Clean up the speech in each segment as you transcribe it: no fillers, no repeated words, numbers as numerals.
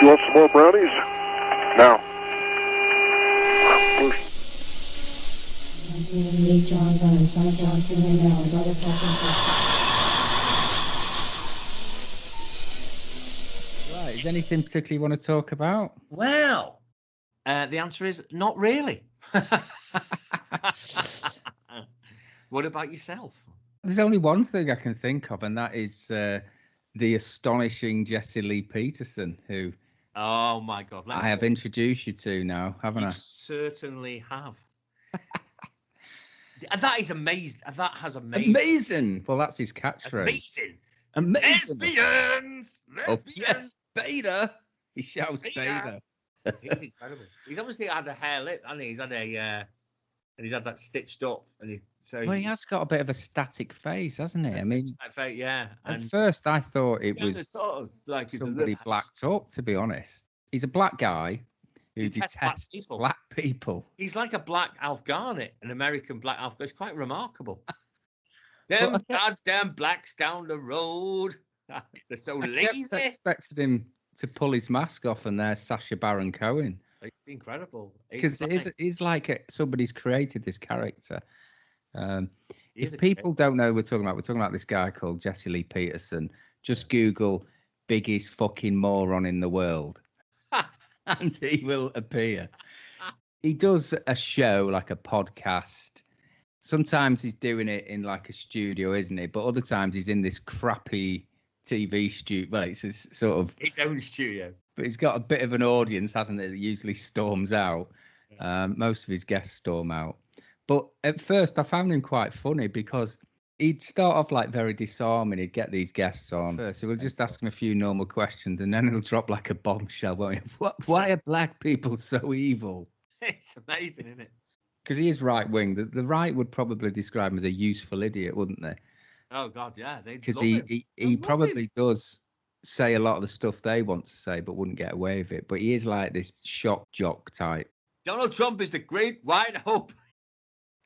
You want some more brownies? Now. Right, is anything particularly you want to talk about? Well, the answer is not really. What about yourself? There's only one thing I can think of, and that is the astonishing Jessie Lee Peterson, who Oh my God! I have introduced you to now, haven't I? You certainly have. That is amazing. That has amazing. Amazing. Well, that's his catchphrase. Amazing. Lesbians. Oh, yeah. Beta. He shouts beta. He's incredible. He's obviously had a hair lip, hasn't he? He's had and he's had that stitched up, and he has got a bit of a static face, hasn't he? I mean, yeah. At first, I thought it was like somebody blacked up. To be honest, he's a black guy who detests black people. He's like a black Alf Garnett, an American black Alf Garnett. It's quite remarkable. Them goddamn blacks down the road. They're so lazy. I expected him to pull his mask off, and there's Sacha Baron Cohen. It's incredible. Because he's like somebody's created this character. If people don't know we're talking about this guy called Jessie Lee Peterson. Just Google biggest fucking moron in the world. And he will appear. He does a show, like a podcast. Sometimes he's doing it in like a studio, isn't he? But other times he's in this crappy TV studio. Well, it's his sort of his own studio. But he's got a bit of an audience, hasn't he? That usually storms out. Most of his guests storm out. But at first, I found him quite funny because he'd start off like very disarming. He'd get these guests on first. So we'll just ask him a few normal questions, and then he'll drop like a bombshell. Why are black people so evil? It's amazing, isn't it? Because he is right wing. The right would probably describe him as a useful idiot, wouldn't they? Oh God, yeah. Because he probably does say a lot of the stuff they want to say, but wouldn't get away with it. But he is like this shock jock type. Donald Trump is the great white hope.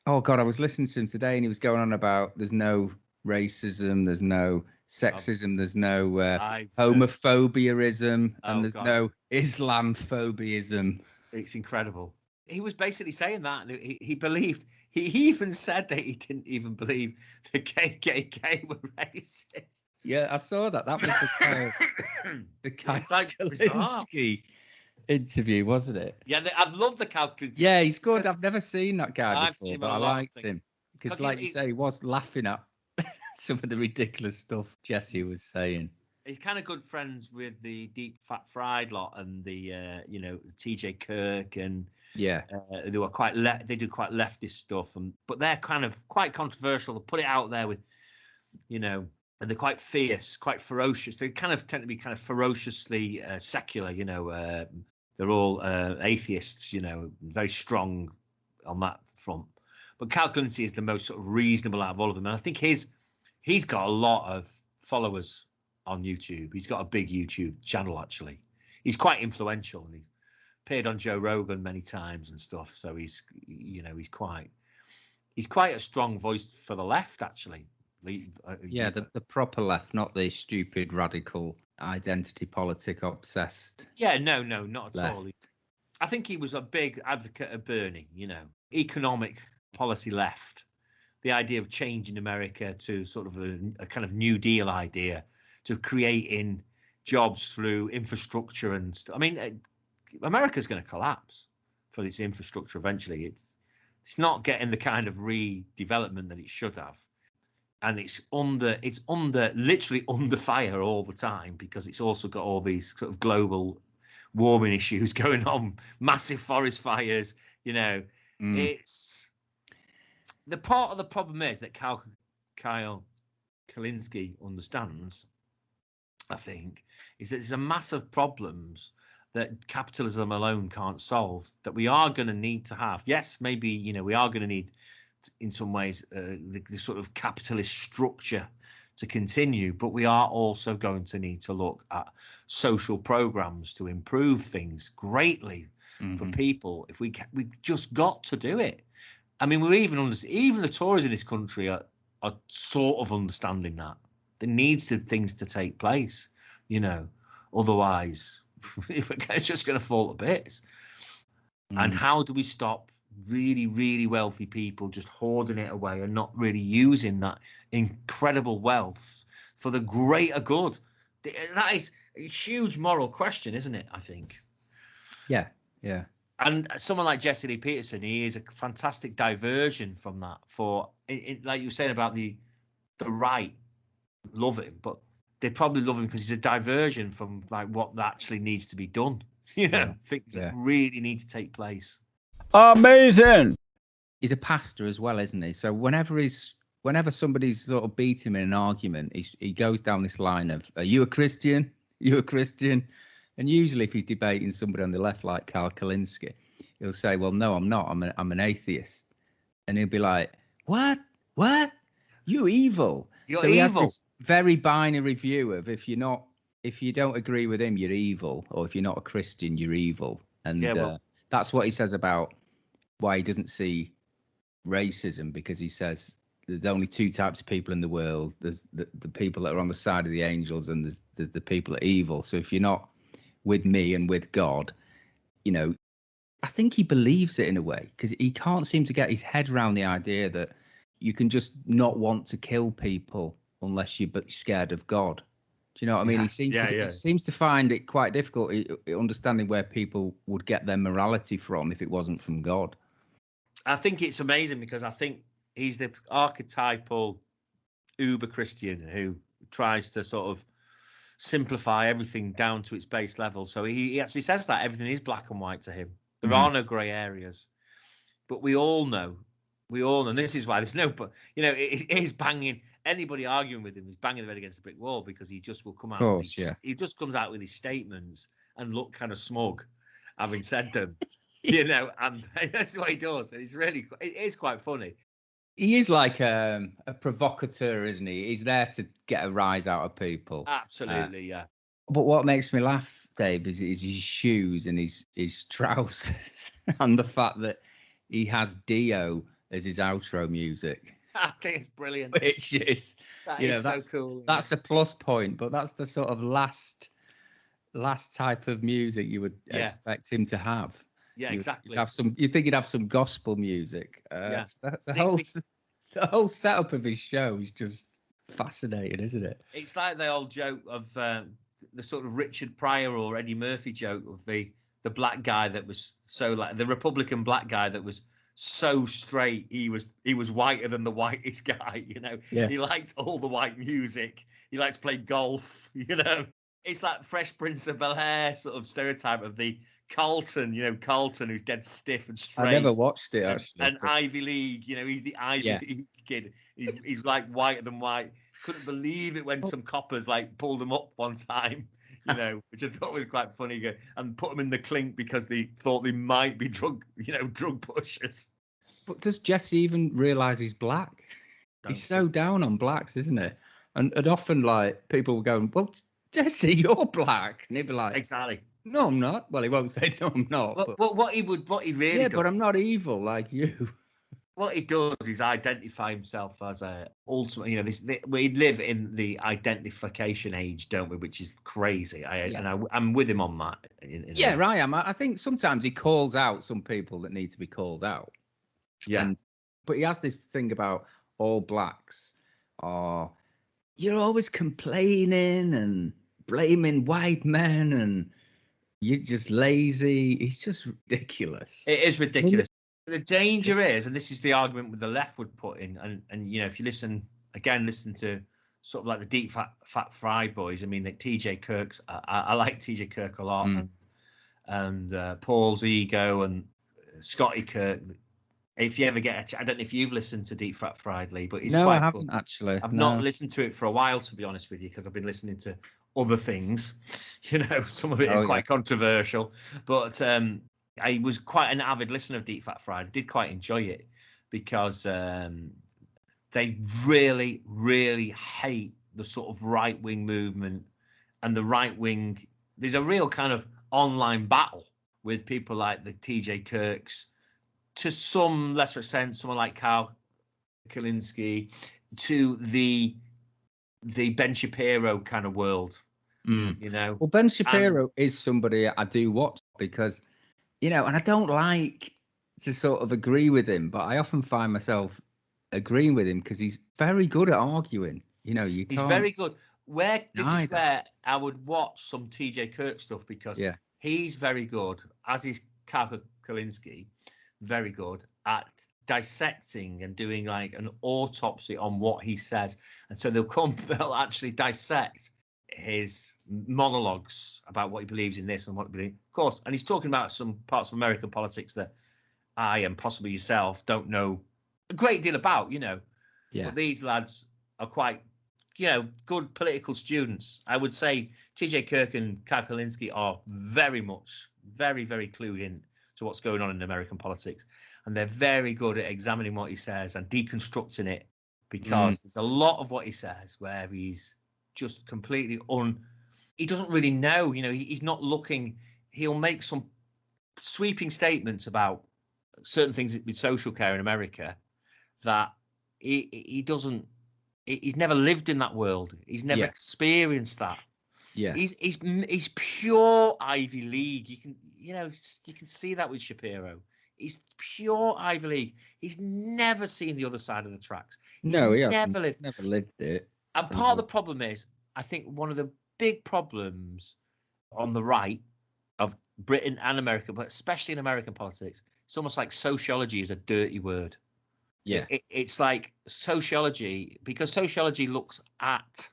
Oh God, I was listening to him today, and he was going on about there's no racism, there's no sexism, there's no homophobia-ism, and there's no Islamphobia-ism. It's incredible. He was basically saying that. He believed. He even said that he didn't even believe the KKK were racist. Yeah, I saw that. That was the Kaczynski interview, wasn't it? Yeah, I love the Kaczynski. Yeah, he's good. I've never seen that guy before, but I liked him because, like you say, he was laughing at some of the ridiculous stuff Jesse was saying. He's kind of good friends with the Deep Fat Fried lot and the TJ Kirk and they were quite they do quite leftist stuff, but they're kind of quite controversial. They put it out there with, and they're quite fierce, quite ferocious. They kind of tend to be kind of ferociously secular. They're all atheists. Very strong on that front. But Cal Clancy is the most sort of reasonable out of all of them, and I think he's got a lot of followers on YouTube. He's got a big YouTube channel, actually. He's quite influential, and he's appeared on Joe Rogan many times and stuff. So he's quite a strong voice for the left, actually. The proper left, not the stupid radical identity politic obsessed. Yeah, no, not at left. All. I think he was a big advocate of Bernie. Economic policy left, the idea of changing America to sort of a kind of New Deal idea, to creating jobs through infrastructure and stuff. I mean, America's going to collapse for its infrastructure eventually. It's not getting the kind of redevelopment that it should have, and it's literally under fire all the time because it's also got all these sort of global warming issues going on, massive forest fires. It's the part of the problem is that Kyle Kalinske understands, I think, is that there's a massive problems that capitalism alone can't solve, that we are going to need to have. Yes, maybe, we are going to need, in some ways, the sort of capitalist structure to continue, but we are also going to need to look at social programs to improve things greatly for people. If we just got to do it. I mean, even the Tories in this country are sort of understanding that. There needs things to take place, otherwise it's just going to fall to bits. And how do we stop really, really wealthy people just hoarding it away and not really using that incredible wealth for the greater good? That is a huge moral question, isn't it? I think. Yeah. And someone like Jesse Lee Peterson, he is a fantastic diversion from that. Like you were saying about the right, love him, but they probably love him because he's a diversion from like what actually needs to be done. Things that really need to take place. Amazing. He's a pastor as well, isn't he? So whenever somebody's sort of beat him in an argument, he goes down this line of, "Are you a Christian? You a Christian?" And usually, if he's debating somebody on the left, like Karl Kalinske, he'll say, "Well, no, I'm not. I'm an atheist." And he'll be like, "What? You're evil." You're so he evil. has this very binary view of if you don't agree with him, you're evil, or if you're not a Christian, you're evil. And that's what he says about why he doesn't see racism, because he says there's only two types of people in the world. There's the people that are on the side of the angels, and there's the people that are evil. So if you're not with me and with God, I think he believes it in a way, because he can't seem to get his head around the idea that you can just not want to kill people unless you're scared of God. Do you know what I mean? He seems to find it quite difficult understanding where people would get their morality from if it wasn't from God. I think it's amazing because I think he's the archetypal uber Christian who tries to sort of simplify everything down to its base level. So he actually says that everything is black and white to him. There are no grey areas. But we all know, and this is why there's no, but it is banging. Anybody arguing with him is banging their head against a brick wall, because he just will come out. He just comes out with his statements and look kind of smug, having said them, and that's what he does. And it is quite funny. He is like a provocateur, isn't he? He's there to get a rise out of people. Absolutely, yeah. But what makes me laugh, Dave, is his shoes and his trousers and the fact that he has Dio as his outro music. I think it's brilliant. Which is, so cool. That's a plus point, but that's the sort of last type of music you would expect him to have. Yeah, exactly. You'd think he'd have some gospel music. The whole setup of his show is just fascinating, isn't it? It's like the old joke of the sort of Richard Pryor or Eddie Murphy joke of the black guy that was so like the Republican black guy that was so straight he was whiter than the whitest guy. He liked all the white music. He liked to play golf. It's like Fresh Prince of Bel-Air sort of stereotype of the Carlton who's dead stiff and straight. I never watched it actually. And Ivy League, he's the Ivy League kid. He's like whiter than white. Couldn't believe it when some coppers like pulled him up one time, which I thought was quite funny, and put him in the clink because they thought they might be drug pushers. But does Jesse even realise he's black? He's so down on blacks, isn't he? And often like people will go, "Well, Jesse, you're black," and he'd be like, "Exactly. No, I'm not." Well, he won't say no, I'm not. But what he really does. But I'm not evil like you. What he does is identify himself as a ultimate. We live in the identification age, don't we? Which is crazy. I'm with him on that. I am. I think sometimes he calls out some people that need to be called out. Yeah. But he has this thing about all blacks. You're always complaining and blaming white men, and you're just lazy. It's just ridiculous. It is ridiculous. The danger is, and this is the argument that the left would put in, and if you listen to sort of like the Deep Fat Fried boys. I mean, like TJ Kirk's. I like TJ Kirk a lot, and Paul's Ego and Scotty Kirk. If you ever get I don't know if you've listened to Deep Fat Fried, Lee, but it's quite I haven't cool. Actually. I've not listened to it for a while, to be honest with you, because I've been listening to other things. Some of it are quite controversial, but I was quite an avid listener of Deep Fat Fried. I did quite enjoy it because they really, really hate the sort of right-wing movement and the right-wing. There's a real kind of online battle with people like the TJ Kirks, to some lesser extent, someone like Karl Kalinske, to the the Ben Shapiro kind of world, you know. Well, Ben Shapiro is somebody I do watch because, you know, and I don't like to sort of agree with him, but I often find myself agreeing with him because he's very good at arguing. You know, he's very good. This is where I would watch some TJ Kirk stuff because he's very good, as is Karl Kalinske, very good at dissecting and doing like an autopsy on what he says. And so they'll actually dissect his monologues about what he believes in this and what he believes. Of course, and he's talking about some parts of American politics that I and possibly yourself don't know a great deal about, you know. Yeah. But these lads are quite, you know, good political students. I would say TJ Kirk and Karl Kalinske are very much, very, very clued in to what's going on in American politics. And they're very good at examining what he says and deconstructing it, because there's a lot of what he says where he's just completely he doesn't really know, you know, he's not looking. He'll make some sweeping statements about certain things with social care in America that he doesn't, he's never lived in that world. He's never experienced that. Yeah. He's pure Ivy League. You can see that with Shapiro. He's pure Ivy League. He's never seen the other side of the tracks. He's never lived it. And part of the problem is, I think one of the big problems on the right of Britain and America, but especially in American politics, it's almost like sociology is a dirty word. Yeah. It's like sociology, because sociology looks at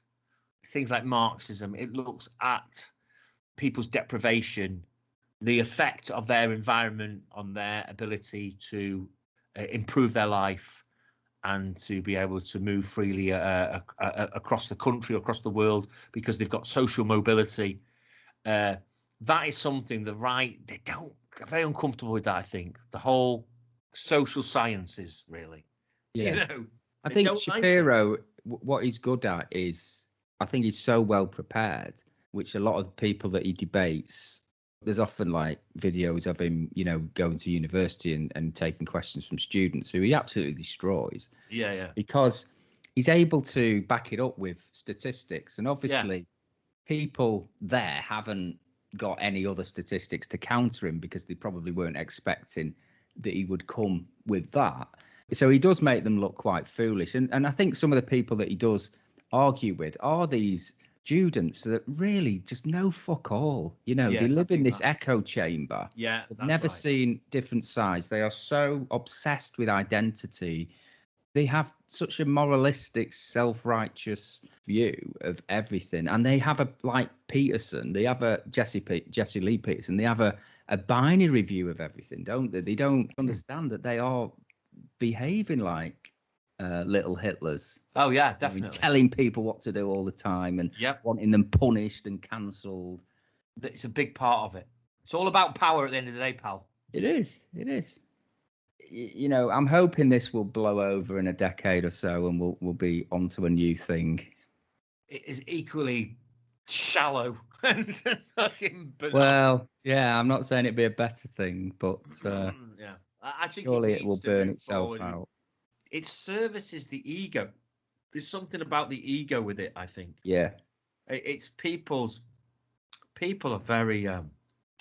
things like Marxism. It looks at people's deprivation, the effect of their environment on their ability to improve their life and to be able to move freely across the country, across the world, because they've got social mobility. That is something the right, they're very uncomfortable with that, I think. The whole social sciences, really. Yeah. You know, I think Shapiro, what he's good at is, I think he's so well prepared, which a lot of people that he debates, there's often like videos of him, you know, going to university and taking questions from students who he absolutely destroys. Yeah. Because he's able to back it up with statistics. And obviously people there haven't got any other statistics to counter him because they probably weren't expecting that he would come with that. So he does make them look quite foolish. And I think some of the people that he does argue with are these students that really just know fuck all. You know, they live in this echo chamber. Yeah, they've never seen different sides. They are so obsessed with identity. They have such a moralistic, self-righteous view of everything. And they have like Peterson, they have a Jesse Lee Peterson, they have a binary view of everything, don't they? They don't understand that they are behaving like little Hitlers. Oh yeah, definitely. Telling people what to do all the time and wanting them punished and cancelled. It's a big part of it. It's all about power at the end of the day, pal. It is. You know, I'm hoping this will blow over in a decade or so and we'll be onto a new thing. It is equally shallow and fucking banal. Well, yeah, I'm not saying it'd be a better thing, but I think surely it will burn itself out. It services the ego. There's something about the ego with it, I think. Yeah. It's people are very,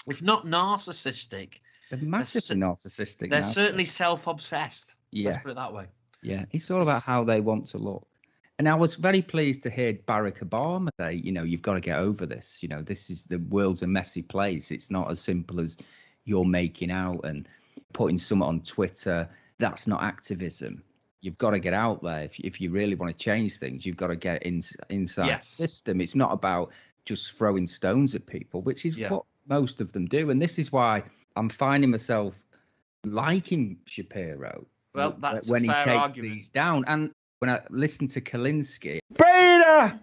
if not narcissistic, they're massively narcissistic. They're certainly self-obsessed. Yeah. Let's put it that way. Yeah. It's all about how they want to look. And I was very pleased to hear Barack Obama say, you know, you've got to get over this. You know, the world's a messy place. It's not as simple as you're making out and putting something on Twitter. That's not activism. You've got to get out there. If you really want to change things, you've got to get inside the system. It's not about just throwing stones at people, which is what most of them do. And this is why I'm finding myself liking Shapiro. Well, that's when a fair he takes argument. these down. And when I listen to Kalinske, Beta!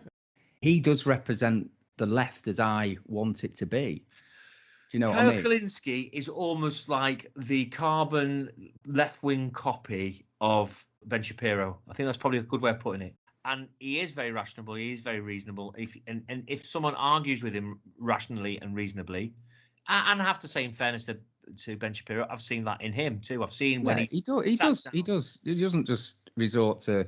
He does represent the left as I want it to be. Do you know what I mean? Kalinske is almost like the carbon left-wing copy of Ben Shapiro. I think that's probably a good way of putting it. And he is very rational. He is very reasonable. If someone argues with him rationally and reasonably, and I have to say, in fairness to Ben Shapiro, I've seen that in him too. I've seen when he doesn't just resort to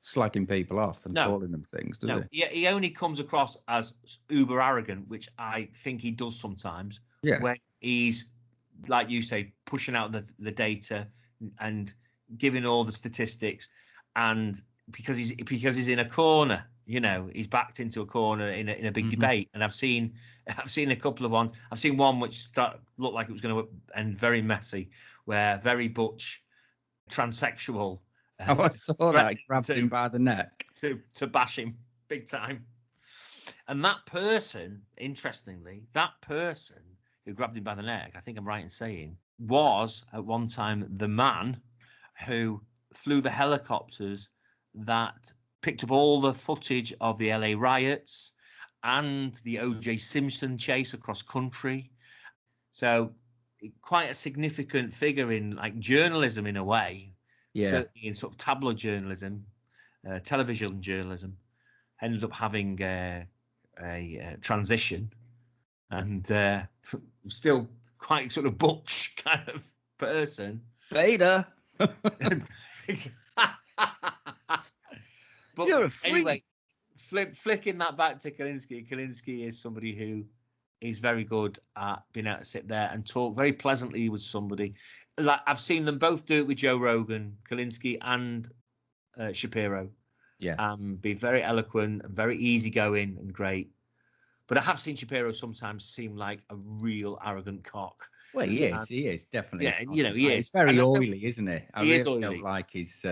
slagging people off and calling them things, does he? Yeah, he only comes across as uber arrogant, which I think he does sometimes. Yeah. When he's, like you say, pushing out the data and giving all the statistics, and because he's in a corner, he's backed into a corner in a big debate. And I've seen a couple of ones. I've seen one which looked like it was going to end very messy, where very butch transsexual. I saw that. Grabbed him by the neck to bash him big time. And that person, interestingly, who grabbed him by the neck, I think I'm right in saying, was at one time the man who flew the helicopters that picked up all the footage of the LA riots and the O.J. Simpson chase across country. So quite a significant figure in like journalism in a way. Yeah. Certainly in sort of tabloid journalism, television journalism, ended up having a transition, and still quite sort of butch kind of person. Vader. But you're a freak. Anyway, flicking that back to Kalinske. Kalinske is somebody who is very good at being able to sit there and talk very pleasantly with somebody. Like I've seen them both do it with Joe Rogan, Kalinske and Shapiro. Yeah. Be very eloquent, very easygoing and great. But I have seen Shapiro sometimes seem like a real arrogant cock. Well, he is. He is definitely. Yeah, he is. He's very oily, isn't he? He is oily. Don't like his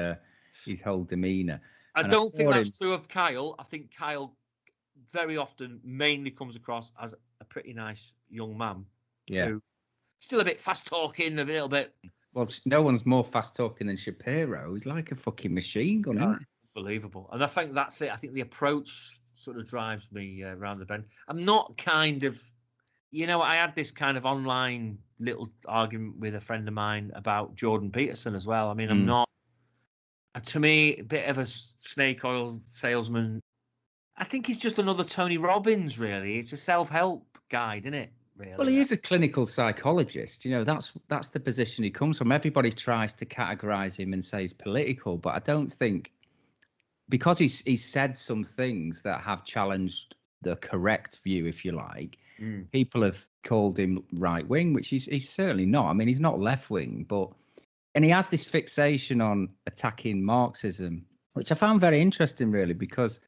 whole demeanour. I don't think that's true of Kyle. I think Kyle very often mainly comes across as a pretty nice young man. Yeah. Who still a bit fast talking, a little bit. Well, no one's more fast talking than Shapiro. He's like a fucking machine gun, isn't he? Unbelievable. And I think that's it. I think the approach sort of drives me around the bend. I'm not kind of, I had this kind of online little argument with a friend of mine about Jordan Peterson as well. I mean, I'm not, to me, a bit of a snake oil salesman. I think he's just another Tony Robbins, really. It's a self-help guide, isn't it? Really. Well, he is a clinical psychologist. That's the position he comes from. Everybody tries to categorize him and say he's political, but I don't think, because he's said some things that have challenged the correct view, if you like, people have called him right-wing, which he's certainly not. I mean, he's not left-wing, and he has this fixation on attacking Marxism, which I found very interesting, really, because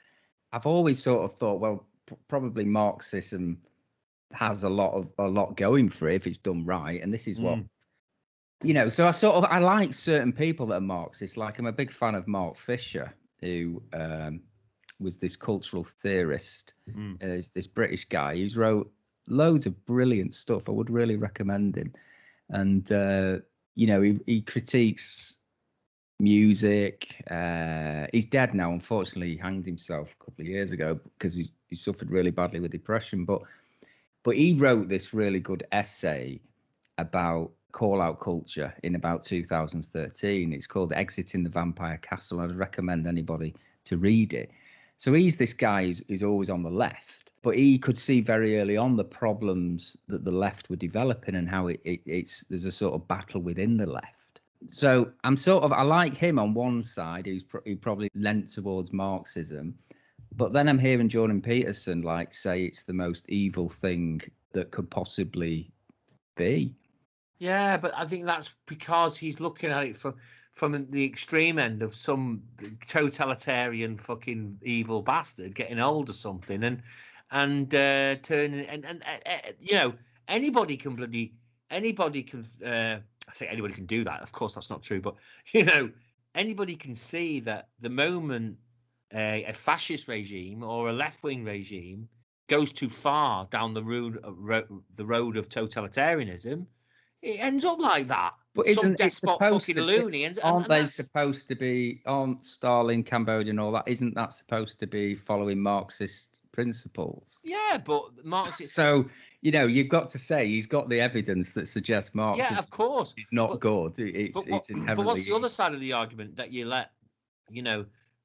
I've always sort of thought, well, probably Marxism has a lot going for it if it's done right, and this is what so I like certain people that are Marxists. Like, I'm a big fan of Mark Fisher, who was this cultural theorist, is this British guy who's wrote loads of brilliant stuff. I would really recommend him. And he critiques music. He's dead now, unfortunately. He hanged himself a couple of years ago because he suffered really badly with depression, but he wrote this really good essay about call-out culture in about 2013. It's called Exiting the Vampire Castle. I'd recommend anybody to read it. So he's this guy who's always on the left, but he could see very early on the problems that the left were developing and how there's a sort of battle within the left. So I like him on one side, who probably lent towards Marxism. But then I'm hearing Jordan Peterson say it's the most evil thing that could possibly be. Yeah, but I think that's because he's looking at it from the extreme end of some totalitarian fucking evil bastard getting old or something, and turning and anybody can I say anybody can do that. Of course, that's not true, but anybody can see that the moment a fascist regime or a left-wing regime goes too far down the road of totalitarianism, it ends up like that. But some despot fucking loony. Supposed to be on Stalin, Cambodia, and all that? Isn't that supposed to be following Marxist principles? Yeah, but Marxist. So you've got to say he's got the evidence that suggests Marxism. Yeah, of course. It's not good. It's inherently. But what's the other side of the argument that you let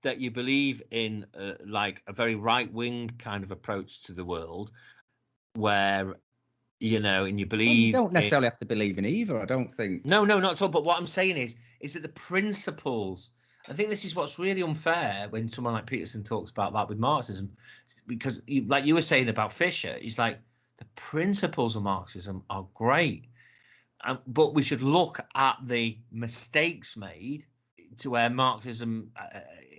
that you believe in a very right-wing kind of approach to the world, where and you believe you don't necessarily have to believe in either. I don't think. No, not at all. But what I'm saying is that the principles I think this is what's really unfair when someone like Peterson talks about that with Marxism, because like you were saying about Fisher, he's like, the principles of Marxism are great, but we should look at the mistakes made to where Marxism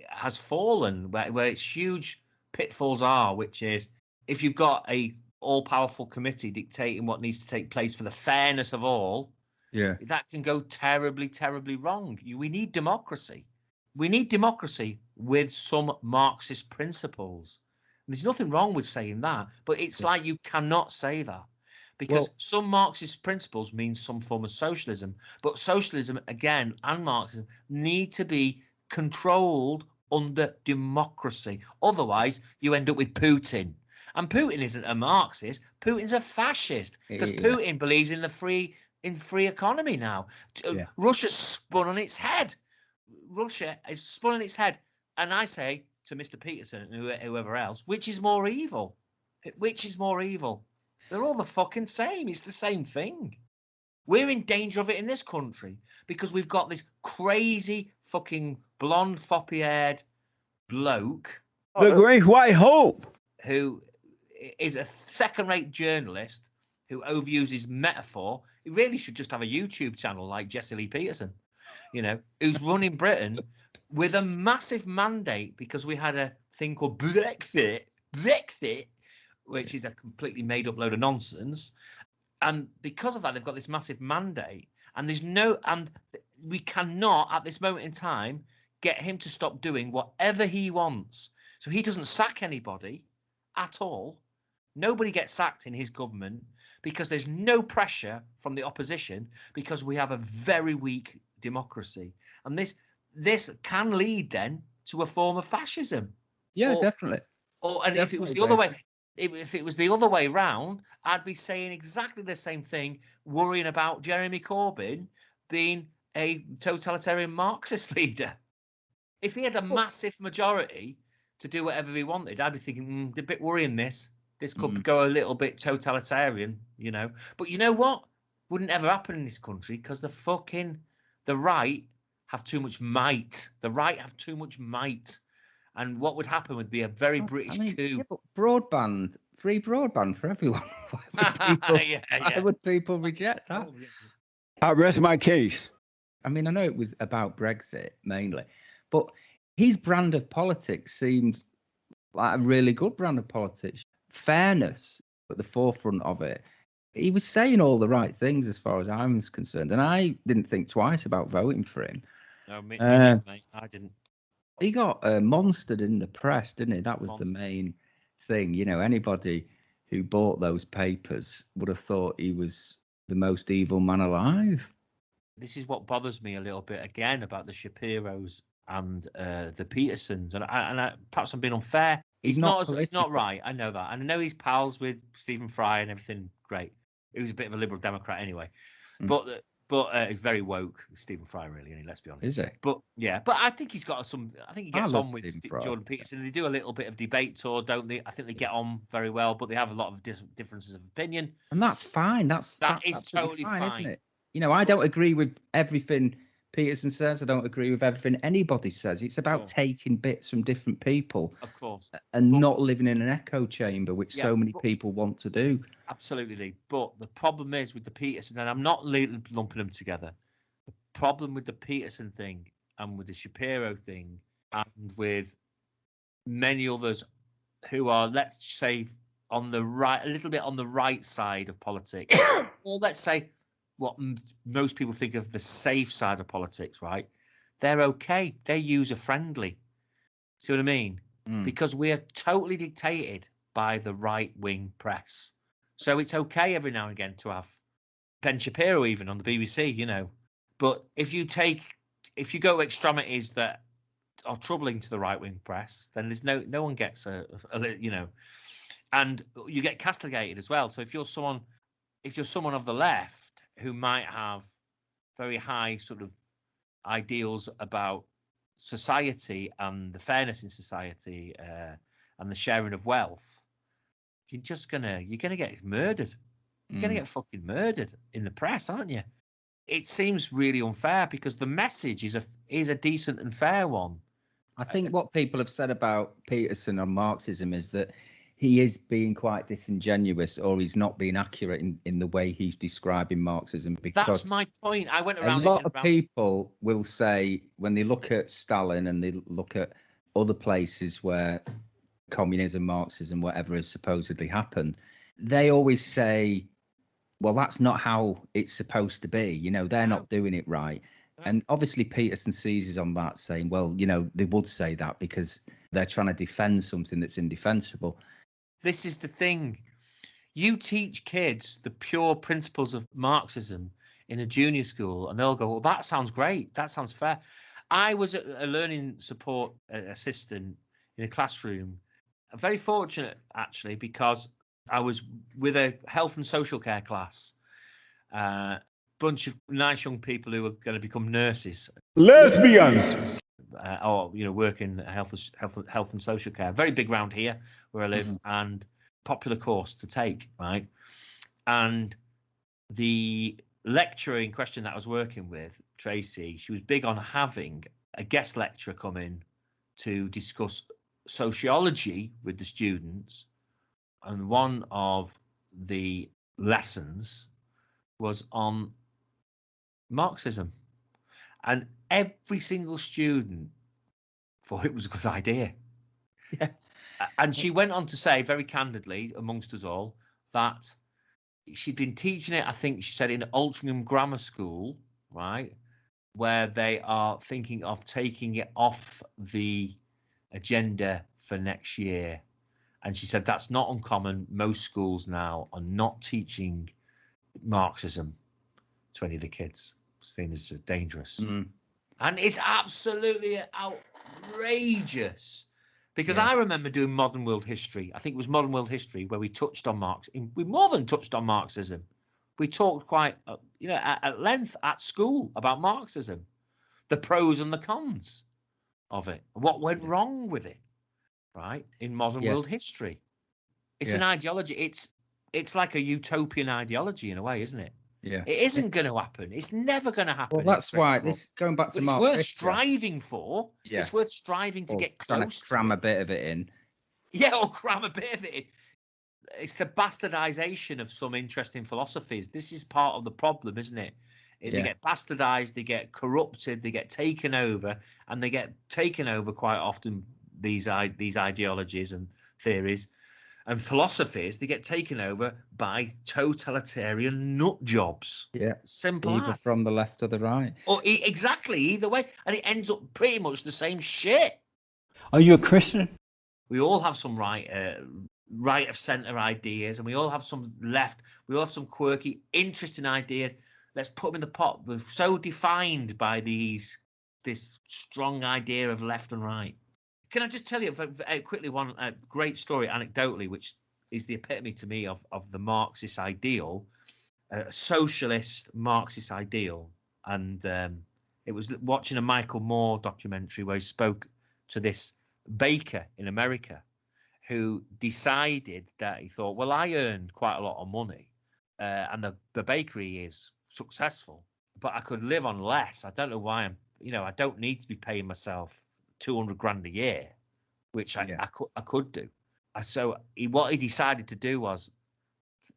has fallen, where its huge pitfalls are, which is if you've got a all-powerful committee dictating what needs to take place for the fairness of all, that can go terribly, terribly wrong. We need democracy. We need democracy with some Marxist principles. And there's nothing wrong with saying that, but it's like you cannot say that because some Marxist principles mean some form of socialism. But socialism, again, and Marxism need to be controlled under democracy. Otherwise, you end up with Putin. And Putin isn't a Marxist. Putin's a fascist because Putin believes in the free economy now. Russia's spun on its head. Russia is spun on its head. And I say to Mr. Peterson and whoever else, which is more evil? Which is more evil? They're all the fucking same. It's the same thing. We're in danger of it in this country because we've got this crazy fucking blonde, floppy-haired bloke. The Great White Hope. Who is a second-rate journalist who overuses metaphor. He really should just have a YouTube channel like Jesse Lee Peterson, who's running Britain with a massive mandate because we had a thing called Brexit, which is a completely made-up load of nonsense. And because of that, they've got this massive mandate. And we cannot, at this moment in time, get him to stop doing whatever he wants. So he doesn't sack anybody at all. Nobody gets sacked in his government because there's no pressure from the opposition because we have a very weak democracy. And this can lead then to a form of fascism. Yeah, definitely. And if it was the other way, if it was the other way round, I'd be saying exactly the same thing, worrying about Jeremy Corbyn being a totalitarian Marxist leader. If he had a massive majority to do whatever he wanted, I'd be thinking, a bit worrying this. This could go a little bit totalitarian, But you know what? Wouldn't ever happen in this country because the right have too much might. The right have too much might. And what would happen would be a very British coup. Yeah, but free broadband for everyone. Why would people reject that? I rest my case. I mean, I know it was about Brexit mainly, but his brand of politics seemed like a really good brand of politics. Fairness at the forefront of it. He was saying all the right things as far as I was concerned, and I didn't think twice about voting for him. No, me neither, mate. I didn't. He got monstered in the press, didn't he? That was the main thing. Anybody who bought those papers would have thought he was the most evil man alive. This is what bothers me a little bit again about the Shapiros and the Petersons, and perhaps I'm being unfair. He's not right. I know that, and I know he's pals with Stephen Fry and everything. Great. He was a bit of a liberal Democrat anyway, but he's very woke, Stephen Fry, really. Let's be honest. Is he? But I think he's got some. I think he gets on with Jordan Peterson. They do a little bit of debate tour, don't they? I think they get on very well, but they have a lot of differences of opinion, and that's fine. That is totally fine, isn't it? I don't agree with everything Peterson says. I don't agree with everything anybody says. It's about taking bits from different people, of course, and not living in an echo chamber, which so many people want to do. Absolutely. But the problem is with the Peterson, and I'm not lumping them together. The problem with the Peterson thing and with the Shapiro thing and with many others who are, let's say, on the right, a little bit on the right side of politics, or let's say what most people think of the safe side of politics, right? They're okay. They're user-friendly. See what I mean? Because we are totally dictated by the right-wing press. So it's okay every now and again to have Ben Shapiro even on the BBC, But if you go to extremities that are troubling to the right-wing press, then there's no one gets and you get castigated as well. So if you're someone of the left who might have very high sort of ideals about society and the fairness in society and the sharing of wealth, you're gonna get murdered. You're gonna get fucking murdered in the press, aren't you? it seems really unfair because the message is a decent and fair one. I think what people have said about Peterson on Marxism is that he is being quite disingenuous, or he's not being accurate in the way he's describing Marxism. Because that's my point. I went around. A lot of people will say, when they look at Stalin and they look at other places where communism, Marxism, whatever has supposedly happened, they always say, well, that's not how it's supposed to be. You know, they're not doing it right. And obviously Peterson seizes on that, saying, well, you know, they would say that because they're trying to defend something that's indefensible. This is the thing. You teach kids the pure principles of Marxism in a junior school, and they'll go, well, that sounds great. That sounds fair. I was a learning support assistant in a classroom. I'm very fortunate, actually, because I was with a health and social care class. Bunch of nice young people who are going to become nurses, Lesbians, or work in health and social care. Very big round here where I live, and popular course to take, right? And the lecturer in question that I was working with, Tracy, she was big on having a guest lecturer come in to discuss sociology with the students, and one of the lessons was on Marxism, and every single student thought it was a good idea. Yeah. And she went on to say very candidly amongst us all that she'd been teaching it, I think she said, in Altrincham Grammar School, right, where they are thinking of taking it off the agenda for next year. And she said that's not uncommon. Most schools now are not teaching Marxism to any of the kids, seen as dangerous. And it's absolutely outrageous, because I remember doing modern world history. I think it was modern world history where we touched on Marx. We more than touched on Marxism. We talked quite at length at school about Marxism, the pros and the cons of it, what went wrong with it, right, in modern world history. It's an ideology. It's like a utopian ideology in a way, isn't it? Yeah. It isn't going to happen. It's never going to happen. Well, that's why this going back to Marx. It's worth striving for. Yeah. It's worth striving to get close. To cram a bit of it in. Yeah, or cram a bit of it in. It's the bastardization of some interesting philosophies. This is part of the problem, isn't it? They get bastardized, they get corrupted, they get taken over, and they get taken over quite often. These ideologies and theories and philosophies, they get taken over by totalitarian nut jobs. Yeah, simple either as. From the left or the right. Or exactly, either way, and it ends up pretty much the same shit. Are you a Christian? We all have some right of centre ideas, and we all have some left. We all have some quirky, interesting ideas. Let's put them in the pot. We're so defined by this strong idea of left and right. Can I just tell you quickly one great story, anecdotally, which is the epitome to me of the Marxist ideal, a socialist Marxist ideal. And it was watching a Michael Moore documentary where he spoke to this baker in America who decided that he thought, well, I earn quite a lot of money and the bakery is successful, but I could live on less. I don't know why I don't need to be paying myself 200 grand a year, which I could do. So what he decided to do was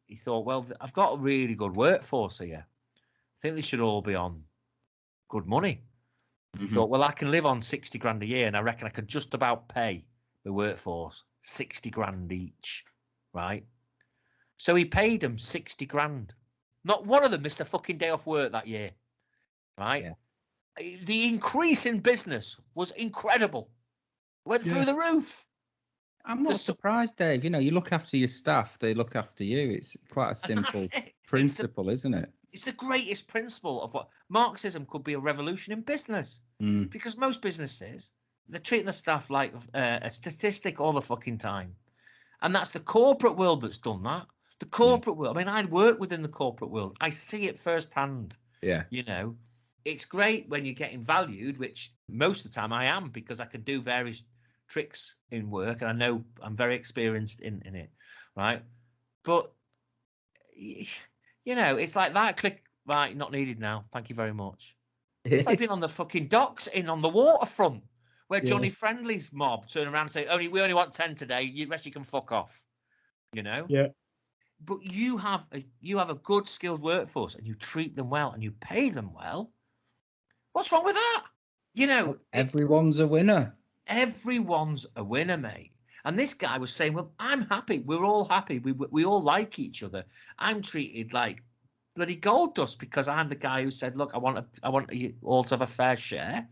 he thought, well, I've got a really good workforce here. I think they should all be on good money. He thought, well, I can live on 60 grand a year, and I reckon I could just about pay the workforce 60 grand each, right? So he paid them 60 grand. Not one of them missed a fucking day off work that year, right? Yeah. The increase in business was incredible. Went through the roof. I'm not surprised, Dave. You look after your staff, they look after you. It's quite a simple principle, isn't it? It's the greatest principle of what Marxism could be a revolution in business. Because most businesses, they're treating the staff like a statistic all the fucking time. And that's the corporate world that's done that. The corporate world. I mean, I work within the corporate world. I see it firsthand. Yeah. It's great when you're getting valued, which most of the time I am, because I can do various tricks in work and I know I'm very experienced in it, right? But it's like that. right, not needed now. Thank you very much. It's like being on the fucking docks on the waterfront where Johnny Friendly's mob turn around and say, we only want 10 today. The rest you can fuck off. You know? Yeah. But you have a good skilled workforce and you treat them well and you pay them well. What's wrong with that? You know, everyone's a winner. Everyone's a winner, mate. And this guy was saying, well, I'm happy. We're all happy. We all like each other. I'm treated like bloody gold dust because I'm the guy who said, look, I want you all to have a fair share.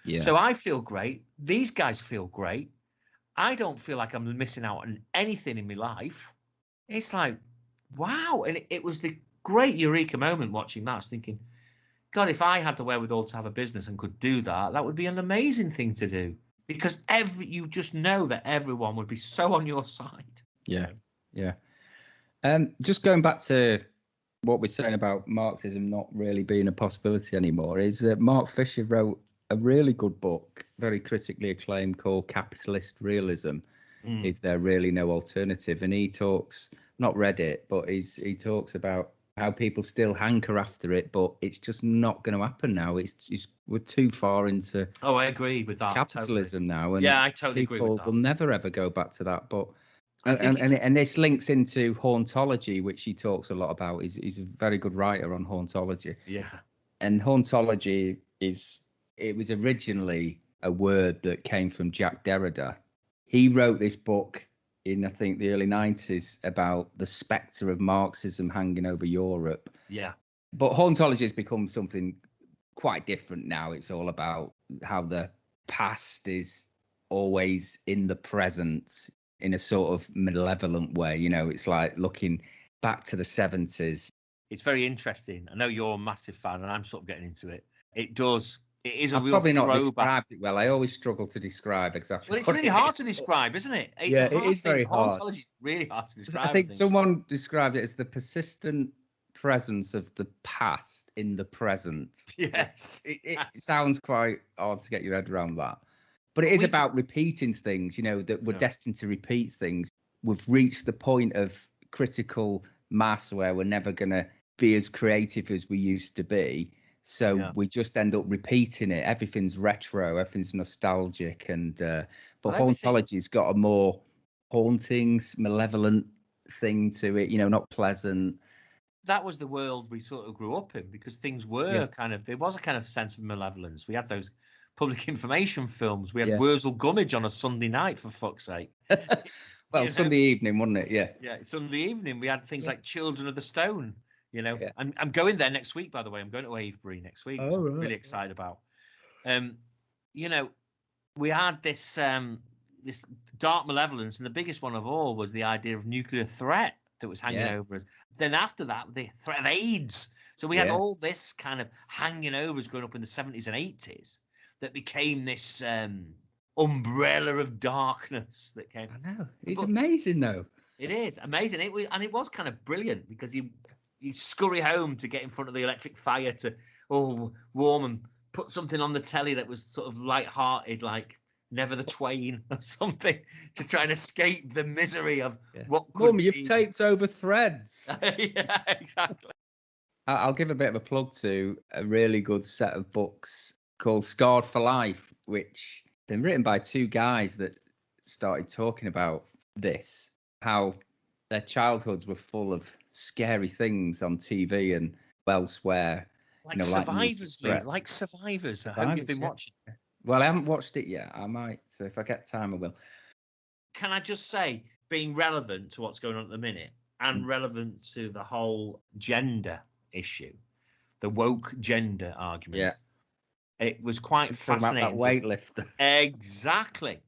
Yeah. So I feel great. These guys feel great. I don't feel like I'm missing out on anything in my life. It's like, wow. And it was the great eureka moment watching that. I was thinking, God, if I had the wherewithal to have a business and could do that, that would be an amazing thing to do. Because you just know that everyone would be so on your side. Yeah, yeah. Just going back to what we're saying about Marxism not really being a possibility anymore, is that Mark Fisher wrote a really good book, very critically acclaimed, called Capitalist Realism. Is there really no alternative? And he talks, not read it, but he talks about how people still hanker after it, but it's just not going to happen now. We're too far into. Oh, I agree with that. Capitalism totally. Now, and yeah, I totally agree with that. People will never ever go back to that. But and this links into Hauntology, which he talks a lot about. He's a very good writer on Hauntology. Yeah. And Hauntology was originally a word that came from Jacques Derrida. He wrote this book in, I think, the early 90s about the spectre of Marxism hanging over Europe. Yeah. But Hauntology has become something quite different now. It's all about how the past is always in the present in a sort of malevolent way. You know, it's like looking back to the 70s. It's very interesting. I know you're a massive fan, and I'm sort of getting into it. It is a I've real probably not throwback. described it well. I always struggle to describe exactly. Well, it's really hard to describe, isn't it? It is very hard. Hauntology is really hard to describe. I think someone described it as the persistent presence of the past in the present. Yes. It sounds quite hard to get your head around that. But it is about repeating things, you know, that we're destined to repeat things. We've reached the point of critical mass where we're never going to be as creative as we used to be. So we just end up repeating it. Everything's retro, everything's nostalgic, and but Hauntology's got a more hauntings, malevolent thing to it. You know, not pleasant. That was the world we sort of grew up in because things were there was a kind of sense of malevolence. We had those public information films. We had Wurzel Gummidge on a Sunday night, for fuck's sake. Well, Sunday evening, wasn't it? Yeah. Yeah, Sunday evening. We had things like Children of the Stone. You know, I'm going there next week, by the way. I'm going to Avebury next week, which I'm really excited about. You know, we had this this dark malevolence, and the biggest one of all was the idea of nuclear threat that was hanging over us. Then after that, the threat of AIDS. So we had all this kind of hanging over us growing up in the 70s and 80s that became this umbrella of darkness that came. I know. It's amazing, though. It is amazing. It was kind of brilliant because you scurry home to get in front of the electric fire to warm and put something on the telly that was sort of light-hearted, like Never the Twain or something, to try and escape the misery of what could Mum, you've taped over threads. Yeah, exactly. I'll give a bit of a plug to a really good set of books called Scarred for Life, which have been written by two guys that started talking about this, how their childhoods were full of scary things on TV and elsewhere. Like Survivors, Lee, like Survivors. I hope you've been watching. Well, I haven't watched it yet. I might. So if I get time, I will. Can I just say, being relevant to what's going on at the minute and relevant to the whole gender issue, the woke gender argument. Yeah. It was quite fascinating. About that weightlifter. Exactly.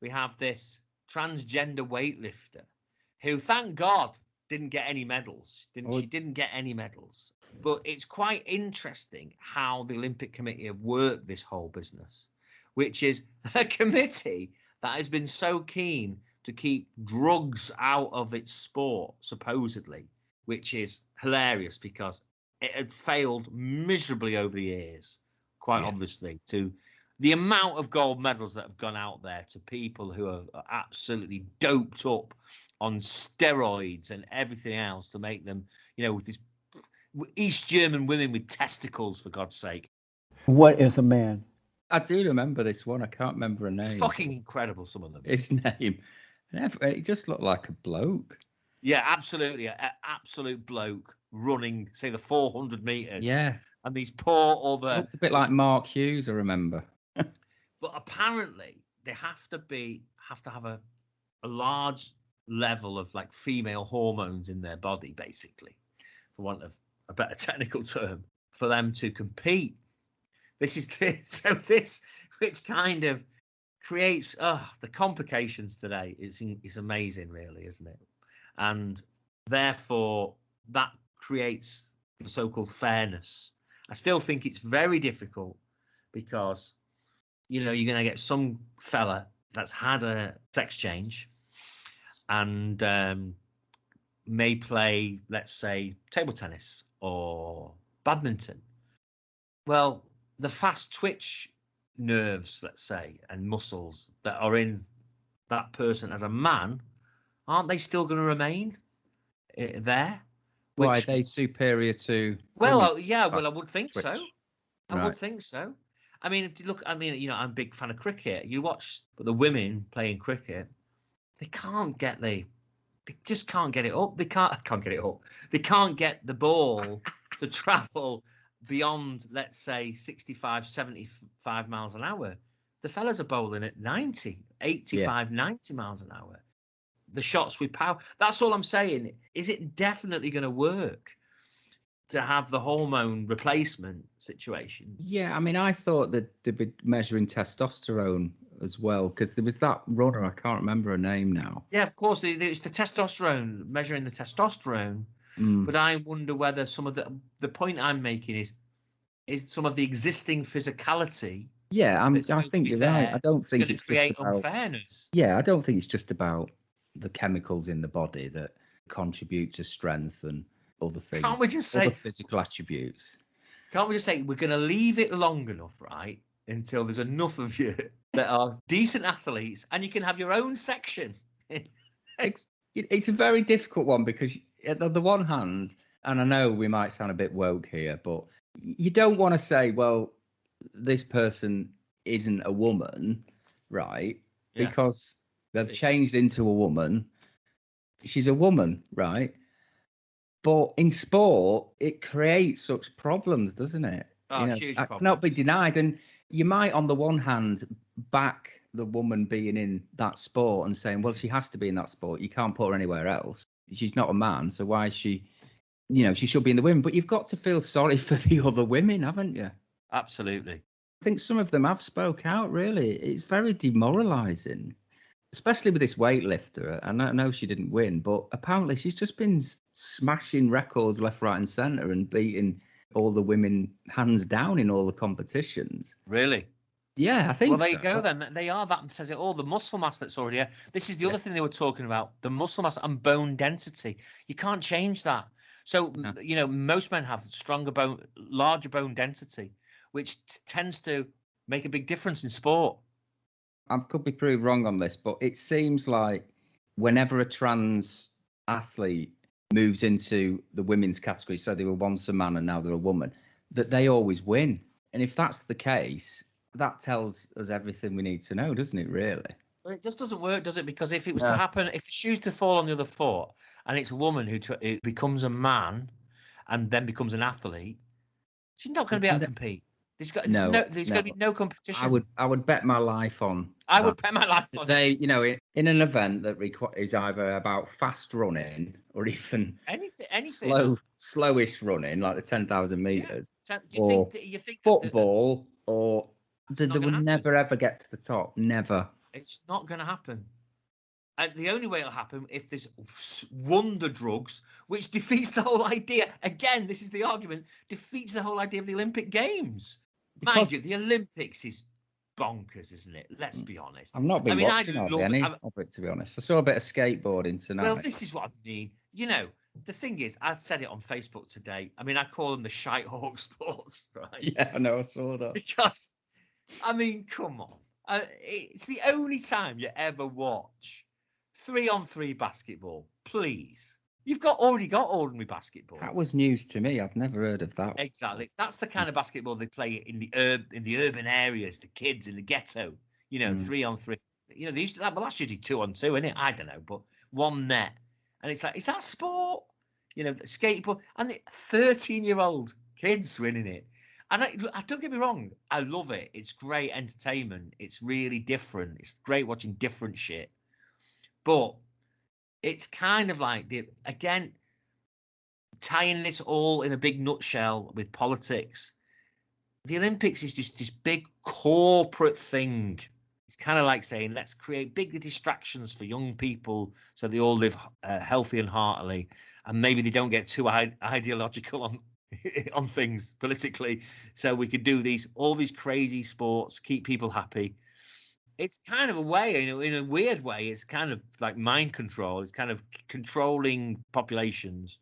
We have this transgender weightlifter who, thank God, didn't get any medals. She didn't get any medals. But it's quite interesting how the Olympic Committee have worked this whole business, which is a committee that has been so keen to keep drugs out of its sport, supposedly, which is hilarious because it had failed miserably over the years, quite obviously, to the amount of gold medals that have gone out there to people who are absolutely doped up on steroids and everything else to make them, you know, with this East German women with testicles, for God's sake. What is a man? I do remember this one. I can't remember her name. Fucking incredible, some of them. His name. It just looked like a bloke. Yeah, absolutely. An absolute bloke running, say, the 400 meters. Yeah. And these poor other. It looked a bit like Mark Hughes, I remember. But apparently, they have to have a large level of like female hormones in their body, basically, for want of a better technical term, for them to compete. This is this, which kind of creates the complications today is amazing, really, isn't it? And therefore, that creates the so-called fairness. I still think it's very difficult because, you're going to get some fella that's had a sex change and may play, let's say, table tennis or badminton. Well, the fast twitch nerves, let's say, and muscles that are in that person as a man, aren't they still going to remain there? Why are they superior to? Well, yeah, well, I would think twitch. so. I would think so. I mean, I'm a big fan of cricket. You watch the women playing cricket, they just can't get it up. They can't get it up. They can't get the ball to travel beyond, let's say, 65, 75 miles an hour. The fellas are bowling at 90, 85, 90 miles an hour. The shots with power. That's all I'm saying. Is it definitely going to work to have the hormone replacement situation? Yeah, I mean, I thought that they'd be measuring testosterone as well, because there was that runner, I can't remember her name now. Yeah, of course, it's the testosterone, measuring the testosterone. But I wonder whether some of the point I'm making is some of the existing physicality. Yeah, I think you're right. I don't think it's create just about unfairness. Yeah, I don't think it's just about the chemicals in the body that contribute to strength and other things. Can't we just say other physical attributes? Can't we just say we're going to leave it long enough, right, until there's enough of you that are decent athletes, and you can have your own section? It's a very difficult one, because on the one hand, and I know we might sound a bit woke here, but you don't want to say, well, this person isn't a woman, right? Yeah. Because they've changed into a woman. She's a woman, right? But in sport, it creates such problems, doesn't it? Huge that problem. cannot be denied. And you might, on the one hand, back the woman being in that sport and saying, well, she has to be in that sport. You can't put her anywhere else. She's not a man, so why is she? She should be in the women. But you've got to feel sorry for the other women, haven't you? Absolutely. I think some of them have spoke out, really. It's very demoralising, especially with this weightlifter. And I know she didn't win, but apparently she's just been smashing records left, right and centre and beating all the women hands down in all the competitions. Really? Yeah, I think Well, there so. you go then. They are, that says it all. The muscle mass that's already there. This is the other thing they were talking about, the muscle mass and bone density. You can't change that. So, most men have larger bone density, which tends to make a big difference in sport. I could be proved wrong on this, but it seems like whenever a trans athlete moves into the women's category, so they were once a man and now they're a woman, that they always win. And if that's the case, that tells us everything we need to know, doesn't it, really? Well, it just doesn't work, does it? Because if it was to happen, if the shoes to fall on the other foot, and it's a woman who becomes a man and then becomes an athlete, she's not going to be able to compete. There's going to be no competition. I would bet my life on. I would bet my life on. They, in an event that is either about fast running or even anything, slowish running, like the 10,000 meters, Do you think football, or they will never ever get to the top. Never. It's not going to happen. And the only way it'll happen if there's wonder drugs, which defeats the whole idea. Again, this is the argument, defeats the whole idea of the Olympic Games. Mind you, the Olympics is bonkers, isn't it? Let's be honest. I've not been watching any of it, to be honest. I saw a bit of skateboarding tonight. Well, this is what I mean. The thing is, I said it on Facebook today. I mean, I call them the shitehawk sports, right? Yeah, I know, I saw that. Because, I mean, come on. It's the only time you ever watch 3-on-3 basketball, please. You've already got ordinary basketball. That was news to me. I'd never heard of that. Exactly. That's the kind of basketball they play in the urban areas, the kids in the ghetto. 3-on-3. They used to that. Well, that's usually 2-on-2, isn't it? I don't know, but one net, and it's like, is that sport? Skateboard, and the 13-year-old kids winning it. And I don't get me wrong, I love it. It's great entertainment. It's really different. It's great watching different shit. But it's kind of like, again, tying this all in a big nutshell with politics. The Olympics is just this big corporate thing. It's kind of like saying, let's create big distractions for young people so they all live healthy and heartily, and maybe they don't get too ideological on things politically. So we could do all these crazy sports, keep people happy. It's kind of a way, in a weird way, it's kind of like mind control. It's kind of controlling populations.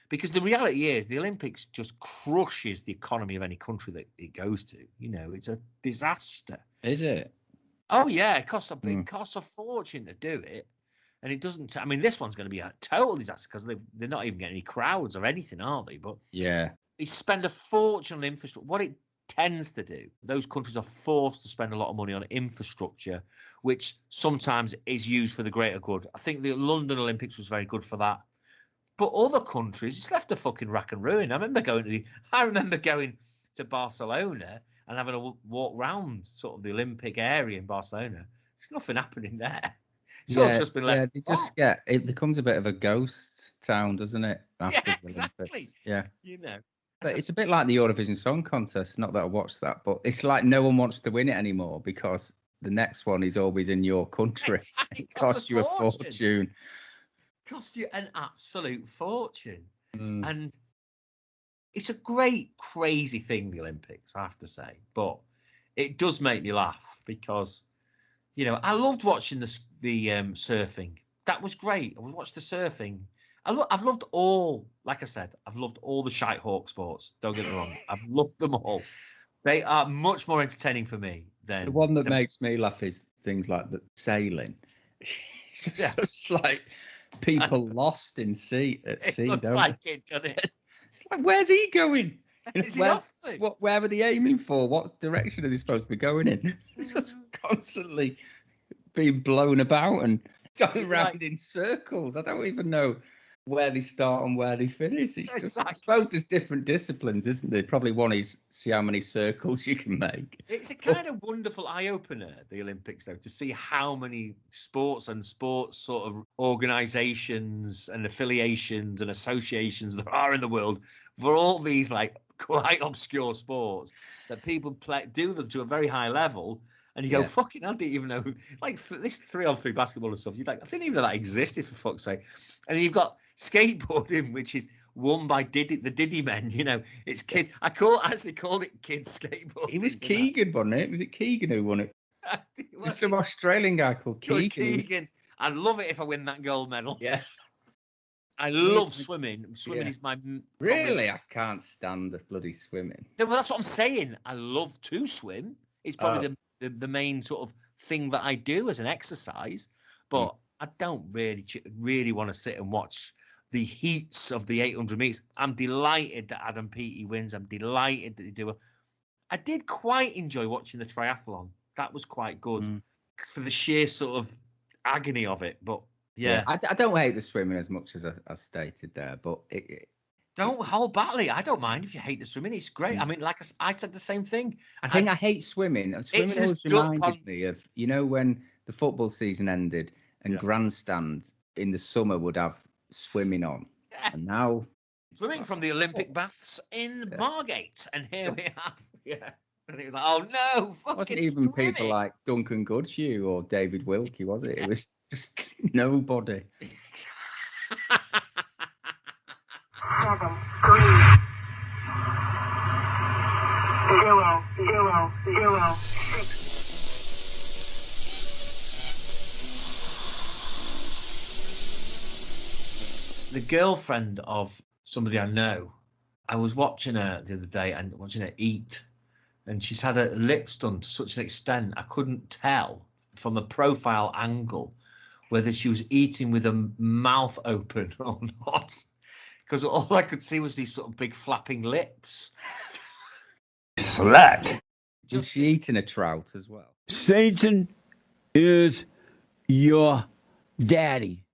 Because the reality is the Olympics just crushes the economy of any country that it goes to. It's a disaster. Is it? Oh, yeah. It costs a fortune to do it. And it doesn't. I mean, this one's going to be a total disaster because they're not even getting any crowds or anything, are they? But yeah, they spend a fortune on infrastructure. What it tends to do, those countries are forced to spend a lot of money on infrastructure, which sometimes is used for the greater good. I think the London Olympics was very good for that. But other countries, it's left a fucking rack and ruin. I remember going to Barcelona and having a walk round sort of the Olympic area in Barcelona. There's nothing happening there. It's all just been left. It becomes a bit of a ghost town, doesn't it? After the exactly. Olympics. Yeah. But it's a bit like the Eurovision Song Contest. Not that I watched that, but it's like no one wants to win it anymore because the next one is always in your country. Exactly. It costs you a fortune. Cost you an absolute fortune. And it's a great, crazy thing, the Olympics, I have to say. But it does make me laugh because, I loved watching the surfing. That was great. I watched the surfing. I've loved all, like I said, I've loved all the shitehawk sports. Don't get me wrong. I've loved them all. They are much more entertaining for me than... The one that makes me laugh is things like the sailing. It's just like... People lost in sea at sea. It looks like it, doesn't it? It's like, where's he going? Where are they aiming for? What direction are they supposed to be going in? It's just constantly being blown about and going round in circles. I don't even know where they start and where they finish. It's just, I suppose there's different disciplines, isn't there? Probably one is see how many circles you can make. It's a kind of wonderful eye-opener, the Olympics, though, to see how many sports sort of organisations and affiliations and associations there are in the world for all these like quite obscure sports that people do them to a very high level. And you go, fucking, I didn't even know. Like this 3-on-3 basketball and stuff. You're like, I didn't even know that existed, for fuck's sake. And then you've got skateboarding, which is won by the Diddy men. It's kids. I actually called it kids skateboarding. It was Keegan, wasn't it? Was it Keegan who won it? There's some Australian guy called Keegan. Keegan. I'd love it if I win that gold medal. Yeah. I love swimming. Swimming is my... Really? I can't stand the bloody swimming. No, well, that's what I'm saying. I love to swim. It's probably the main sort of thing that I do as an exercise, but I don't really want to sit and watch the heats of the 800 meters. I'm delighted that Adam Peaty wins. I'm delighted that they do. I did quite enjoy watching the triathlon. That was quite good for the sheer sort of agony of it. But I don't hate the swimming as much as I stated there, but don't hold back, Lee. I don't mind if you hate the swimming. It's great. I mean, like I said the same thing. I hate swimming. Swimming always reminded me of, when the football season ended and grandstands in the summer would have swimming on. Yeah. And now... Swimming from the Olympic baths in Margate. And here we have... Yeah. And it was like, oh, no, fucking It wasn't even swimming. People like Duncan Goodhue or David Wilkie, was it? It was just nobody. 7, 3, 0, 0, 0, 6. The girlfriend of somebody I know, I was watching her the other day and watching her eat, and she's had her lips done to such an extent I couldn't tell from a profile angle whether she was eating with her mouth open or not, because all I could see was these sort of big flapping lips. Slut. Was she eating a trout as well? Satan is your daddy.